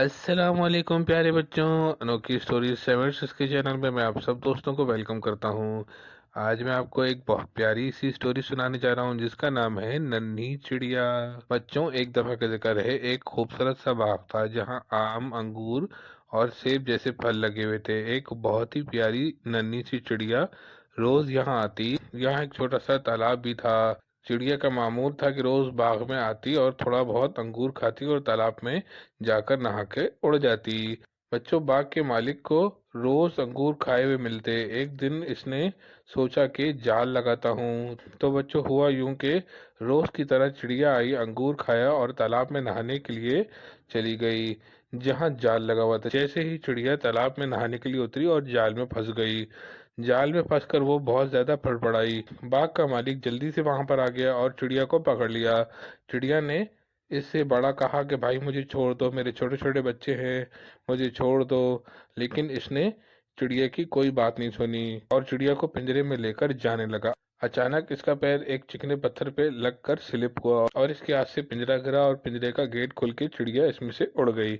السلام علیکم پیارے بچوں، انوکھی اسٹوریز سیورس کے چینل میں آپ سب دوستوں کو ویلکم کرتا ہوں۔ آج میں آپ کو ایک بہت پیاری سی اسٹوری سنانے جا رہا ہوں جس کا نام ہے ننھی چڑیا۔ بچوں، ایک دفعہ کا ذکر ہے، ایک خوبصورت سا باغ تھا جہاں آم، انگور اور سیب جیسے پھل لگے ہوئے تھے۔ ایک بہت ہی پیاری ننھی سی چڑیا روز یہاں آتی۔ یہاں ایک چھوٹا سا تالاب بھی تھا۔ چڑیا کا معمول تھا کہ روز باغ میں آتی اور تھوڑا بہت انگور کھاتی اور تالاب میں جا کر نہا کے اڑ جاتی۔ بچوں، باغ کے مالک کو روز انگور کھائے ہوئے ملتے۔ ایک دن اس نے سوچا کہ جال لگاتا ہوں۔ تو بچوں، ہوا یوں کہ روز کی طرح چڑیا آئی، انگور کھایا اور تالاب میں نہانے کے لیے چلی گئی جہاں جال لگا ہوا تھا۔ جیسے ہی چڑیا تالاب میں نہانے کے لیے اتری اور جال میں پھنس گئی۔ جال میں پھنس کر وہ بہت زیادہ پڑپڑائی۔ باغ کا مالک جلدی سے وہاں پر آ گیا اور چڑیا کو پکڑ لیا۔ چڑیا نے اس سے بڑا کہا کہ بھائی مجھے چھوڑ دو، میرے چھوٹے چھوٹے بچے ہیں، مجھے چھوڑ دو۔ لیکن اس نے چڑیا کی کوئی بات نہیں سنی اور چڑیا کو پنجرے میں لے کر جانے لگا۔ اچانک اس کا پیر ایک چکنے پتھر پہ لگ کر سلپ ہوا اور اس کے ہاتھ سے پنجرا گرا اور پنجرے کا گیٹ کھل کے چڑیا اس میں سے اڑ گئی۔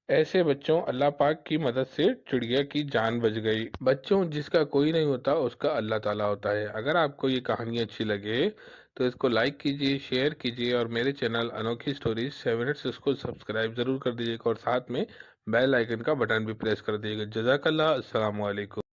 ایسے بچوں، اللہ پاک کی مدد سے چڑیا کی جان بچ گئی۔ بچوں، جس کا کوئی نہیں ہوتا اس کا اللہ تعالیٰ ہوتا ہے۔ اگر آپ کو یہ کہانی اچھی لگے تو اس کو لائک کیجئے، شیئر کیجئے اور میرے چینل انوکھی اسٹوریز 7 منٹس اس کو سبسکرائب ضرور کر دیجئے گا اور ساتھ میں بیل آئیکن کا بٹن بھی پریس کر دیجئے گا۔ جزاک اللہ، السلام علیکم۔